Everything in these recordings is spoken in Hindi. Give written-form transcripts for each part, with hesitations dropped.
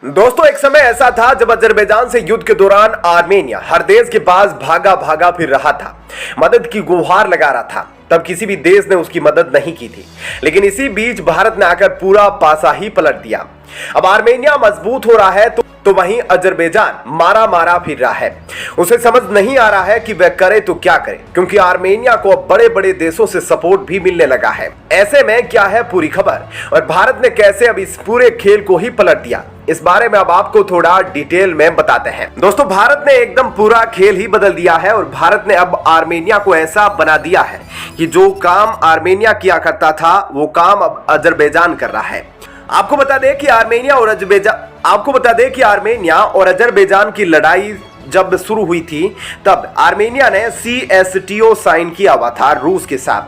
दोस्तों एक समय ऐसा था जब अजरबैजान से युद्ध के दौरान आर्मेनिया हर देश के पास भागा भागा फिर रहा था, मदद की गुहार लगा रहा था। तब किसी भी देश ने उसकी मदद नहीं की थी, लेकिन इसी बीच भारत ने आकर पूरा पासा ही पलट दिया। अब आर्मेनिया मजबूत हो रहा है तो वहीं अजरबैजान मारा मारा फिर रहा है। उसे समझ नहीं आ रहा है कि वह करे तो क्या करे, क्योंकि आर्मेनिया को अब बड़े बड़े देशों से सपोर्ट भी मिलने लगा है। ऐसे में क्या है पूरी खबर और भारत ने कैसे अब इस पूरे खेल को ही पलट दिया, इस बारे में अब आपको थोड़ा डिटेल में बताते हैं। दोस्तों भारत ने एकदम पूरा खेल ही बदल दिया है और भारत ने अब आर्मेनिया को ऐसा बना दिया है कि जो काम आर्मेनिया किया करता था वो काम अब अजरबैजान कर रहा है। आपको बता दें कि आर्मेनिया और अजरबैजान की लड़ाई जब शुरू हुई थी तब आर्मेनिया ने CSTO साइन किया हुआ था रूस के साथ,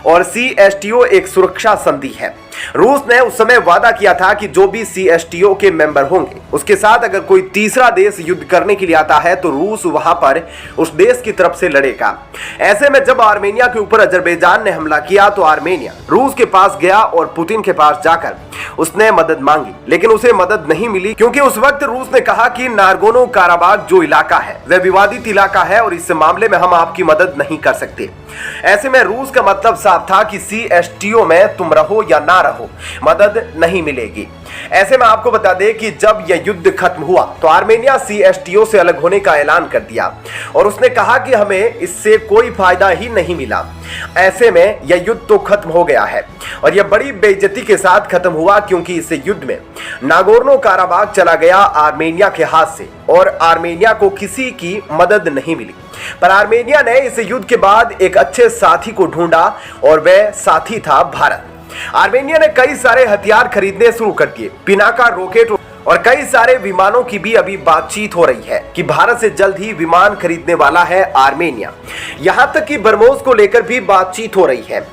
और CSTO एक सुरक्षा संधि है। रूस ने उस समय वादा किया था कि जो भी CSTO के मेंबर होंगे उसके साथ अगर कोई तीसरा देश युद्ध करने के लिए आता है तो रूस वहां पर उस देश की तरफ से लड़ेगा। ऐसे में जब आर्मेनिया के ऊपर अजरबैजान ने हमला किया तो आर्मेनिया रूस के पास गया और पुतिन के पास जाकर उसने मदद मांगी, लेकिन उसे मदद नहीं मिली, क्योंकि उस वक्त रूस ने कहा कि नागोर्नो काराबाख जो इलाका है वह विवादित इलाका है और इस मामले में हम आपकी मदद नहीं कर सकते। ऐसे में रूस का मतलब साफ था कि CSTO में तुम रहो या ना रहो, मदद नहीं मिलेगी। ऐसे में आपको बता दें कि जब यह युद्ध खत्म हुआ तो आर्मेनिया CSTO से अलग होने का ऐलान कर दिया और उसने कहा कि हमें इससे कोई फायदा ही नहीं मिला। ऐसे में यह युद्ध तो खत्म हो गया है और यह बड़ी बेइज्जती के साथ खत्म हुआ, क्योंकि इस युद्ध में नागोर्नो काराबाख चला गया आर्मेनिया के हाथ से और आर्मेनिया को किसी की मदद नहीं मिली। पर आर्मेनिया ने इस युद्ध के बाद एक अच्छे साथी को ढूंढा और वह साथी था भारत। आर्मेनिया ने कई सारे हथियार खरीदने शुरू कर दिए, पिनाका रॉकेट और कई सारे विमानों की भी अभी बातचीत हो रही है कि भारत से जल्द ही विमान खरीदने वाला है आर्मेनिया। यहां तक कि ब्रह्मोस को लेकर भी बातचीत हो रही है।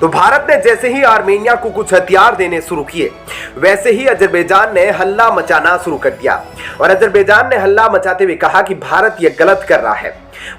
तो भारत ने जैसे ही आर्मेनिया को कुछ हथियार देने शुरू किए वैसे ही अजरबैजान ने हल्ला मचाना शुरू कर दिया और अजरबैजान ने हल्ला मचाते हुए कहा कि भारत यह गलत कर रहा है,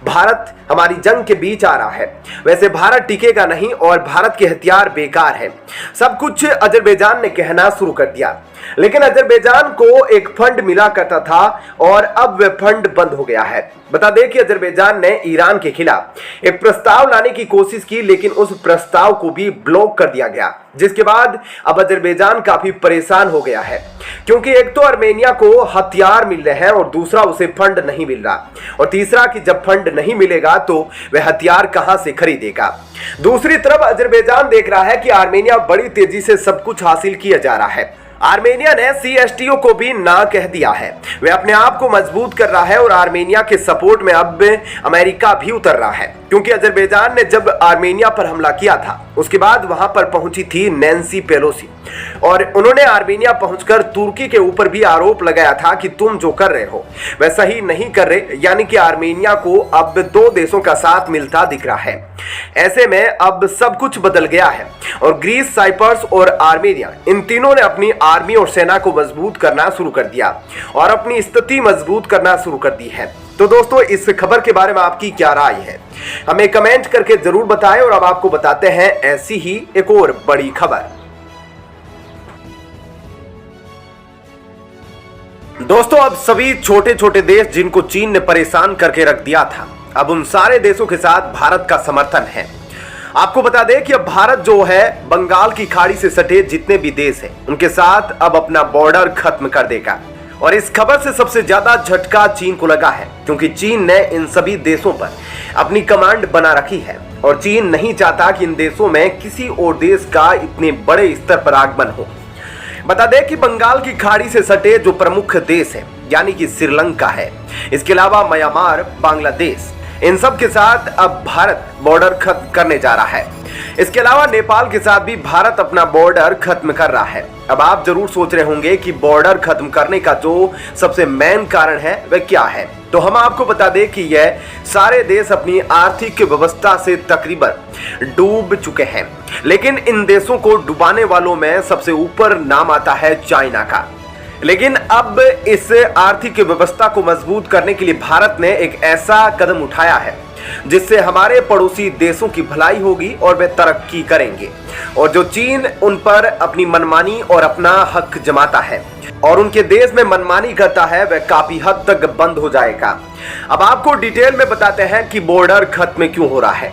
भारत हमारी जंग के बीच आ रहा है, वैसे भारत टिकेगा नहीं और भारत के हथियार बेकार है। सब कुछ अजरबैजान ने कहना शुरू कर दिया, लेकिन अजरबैजान को एक फंड मिला करता था और अब वह फंड बंद हो गया है। बता दें कि अजरबैजान ने ईरान के खिलाफ एक प्रस्ताव लाने की कोशिश की, लेकिन उस प्रस्ताव को भी ब्लॉक कर दिया गया, जिसके बाद अब अजरबैजान काफी परेशान हो गया है, क्योंकि एक तो आर्मेनिया को हथियार मिल रहे हैं और दूसरा उसे फंड नहीं मिल रहा, और तीसरा कि जब फंड नहीं मिलेगा तो वह हथियार कहां से खरीदेगा। दूसरी तरफ अजरबैजान देख रहा है कि आर्मेनिया बड़ी तेजी से सब कुछ हासिल किया जा रहा है। आर्मेनिया ने CSTO को भी ना कह दिया है, वह अपने आप को मजबूत कर रहा है और आर्मेनिया के सपोर्ट में अब अमेरिका भी उतर रहा है, क्योंकि अजरबैजान ने जब आर्मेनिया पर हमला किया था उसके बाद वहां पर पहुंची थी नैन्सी पेलोसी और उन्होंने आर्मेनिया पहुंचकर तुर्की के ऊपर भी आरोप लगाया था कि तुम जो कर रहे हो वह सही नहीं कर रहे, यानी कि आर्मेनिया को अब दो देशों का साथ मिलता दिख रहा है। ऐसे में अब सब कुछ बदल गया है और ग्रीस, साइप्रस और आर्मेनिया इन तीनों ने अपनी आर्मी और सेना को मजबूत करना शुरू कर दिया और अपनी स्थिति मजबूत करना शुरू कर दी है। तो दोस्तों इस खबर के बारे में आपकी क्या राय है, हमें कमेंट करके जरूर बताएं और अब आपको बताते हैं ऐसी ही एक और बड़ी खबर। दोस्तों अब सभी छोटे छोटे देश जिनको चीन ने परेशान करके रख दिया था, अब उन सारे देशों के साथ भारत का समर्थन है। आपको बता दें कि अब भारत जो है बंगाल की खाड़ी से सटे जितने भी देश हैं उनके साथ अब अपना बॉर्डर खत्म कर देगा, और इस खबर से सबसे ज्यादा झटका चीन को लगा है, क्योंकि चीन ने इन सभी देशों पर अपनी कमांड बना रखी है और चीन नहीं चाहता कि इन देशों में किसी और देश का इतने बड़े स्तर पर आगमन हो। बता दें कि बंगाल की खाड़ी से सटे जो प्रमुख देश है यानी कि श्रीलंका है, इसके अलावा म्यांमार, बांग्लादेश, इन सब के साथ अब भारत बॉर्डर खत्म करने जा रहा है। इसके अलावा नेपाल के साथ भी भारत अपना बॉर्डर खत्म कर रहा है। अब आप जरूर सोच रहे होंगे कि बॉर्डर खत्म करने का जो सबसे मेन कारण है वह क्या है, तो हम आपको बता दें कि यह सारे देश अपनी आर्थिक व्यवस्था से तकरीबन डूब चुके हैं, लेकिन इन देशों को डुबाने वालों में सबसे ऊपर नाम आता है चाइना का। लेकिन अब इस आर्थिक व्यवस्था को मजबूत करने के लिए भारत ने एक ऐसा कदम उठाया है जिससे हमारे पड़ोसी देशों की भलाई होगी और वे तरक्की करेंगे। और जो चीन उन पर अपनी मनमानी और अपना हक जमाता है और उनके देश में मनमानी करता है, वह काफी हद तक बंद हो जाएगा। अब आपको डिटेल में बताते हैं कि बॉर्डर खत्म क्यों हो रहा है।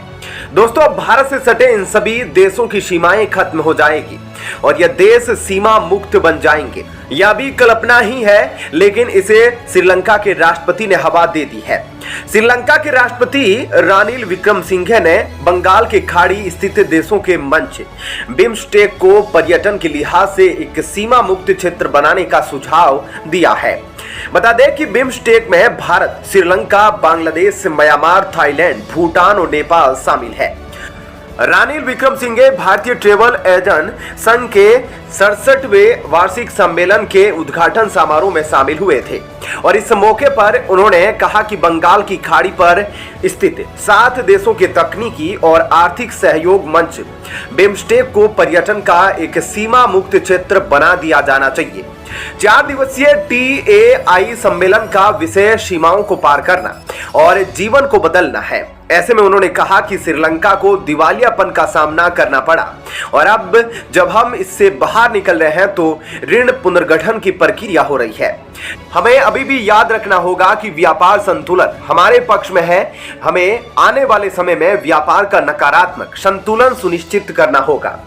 दोस्तों, अब भारत से सटे इन सभी देशों की सीमाएं खत्म हो जाएगी और यह देश सीमा मुक्त बन जाएंगे। यह भी कल्पना ही है, लेकिन इसे श्रीलंका के राष्ट्रपति ने हवा दे दी है। श्रीलंका के राष्ट्रपति रानिल विक्रमसिंघे ने बंगाल के खाड़ी स्थित देशों के मंच बिम्स्टेक को पर्यटन के लिहाज से एक सीमा मुक्त क्षेत्र बनाने का सुझाव दिया है। बता दें कि बिम्स्टेक में भारत, श्रीलंका, बांग्लादेश, म्यांमार, थाईलैंड, भूटान और नेपाल शामिल है। रानिल विक्रमसिंघे भारतीय ट्रेवल एजेंट संघ के 67वें वार्षिक सम्मेलन के उद्घाटन समारोह में शामिल हुए थे और इस मौके पर उन्होंने कहा कि बंगाल की खाड़ी पर स्थित 7 देशों के तकनीकी और आर्थिक सहयोग मंच बिम्स्टेक को पर्यटन का एक सीमा मुक्त क्षेत्र बना दिया जाना चाहिए। 4 दिवसीय TAI सम्मेलन का विषय सीमाओं को पार करना और जीवन को बदलना है। ऐसे में उन्होंने कहा कि श्रीलंका को दिवालियापन का सामना करना पड़ा और अब जब हम इससे बाहर निकल रहे हैं तो ऋण पुनर्गठन की प्रक्रिया हो रही है। हमें अभी भी याद रखना होगा कि व्यापार संतुलन हमारे पक्ष में है। हमें आने वाले समय में व्यापार का नकारात्मक संतुलन सुनिश्चित करना होगा।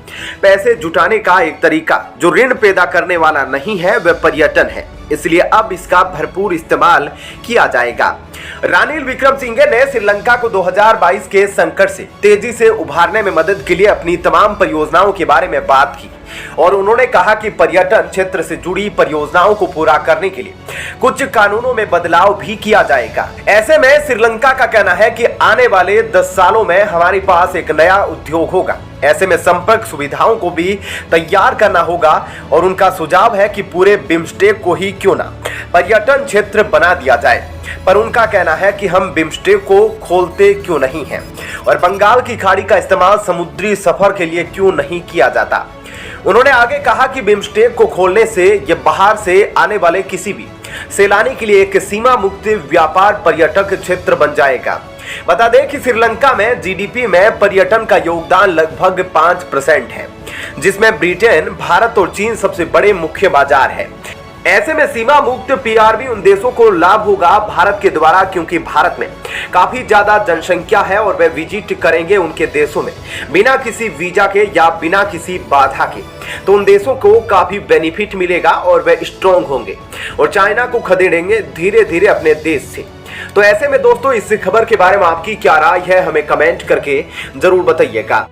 पैसे जुटाने का एक तरीका जो ऋण पैदा करने वाला नहीं है वह पर्यटन है, इसलिए अब इसका भरपूर इस्तेमाल किया जाएगा। रानिल विक्रमसिंघे ने श्रीलंका को 2022 के संकट से तेजी से उभारने में मदद के लिए अपनी तमाम परियोजनाओं के बारे में बात की और उन्होंने कहा कि पर्यटन क्षेत्र से जुड़ी परियोजनाओं को पूरा करने के लिए कुछ कानूनों में बदलाव भी किया जाएगा। ऐसे में श्रीलंका का कहना है कि आने वाले 10 सालों में हमारे पास एक नया उद्योग होगा। ऐसे में संपर्क सुविधाओं को भी तैयार करना होगा और उनका सुझाव है कि पूरे बिम्स्टेक को ही क्यों ना पर्यटन क्षेत्र बना दिया जाए। पर उनका कहना है कि हम बिम्स्टेक को खोलते क्यों नहीं हैं और बंगाल की खाड़ी का इस्तेमाल समुद्री सफर के लिए क्यों नहीं किया जाता। उन्होंने आगे कहा कि बिम्स्टेक को खोलने से यह बाहर से आने वाले किसी भी सैलानी के लिए एक सीमा मुक्त व्यापार पर्यटक क्षेत्र बन जाएगा। बता दें कि श्रीलंका में GDP में पर्यटन का योगदान लगभग 5% है, जिसमें ब्रिटेन, भारत और चीन सबसे बड़े मुख्य बाजार है। ऐसे में सीमा मुक्त PRV उन देशों को लाभ होगा भारत के द्वारा, क्योंकि भारत में काफी ज्यादा जनसंख्या है और वे विजिट करेंगे उनके देशों में बिना किसी वीजा के या बिना किसी बाधा के, तो उन देशों को काफी बेनिफिट मिलेगा और वे स्ट्रॉन्ग होंगे और चाइना को खदेड़ेंगे धीरे धीरे अपने देश से। तो ऐसे में दोस्तों, इस खबर के बारे में आपकी क्या राय है, हमें कमेंट करके जरूर बताइएगा।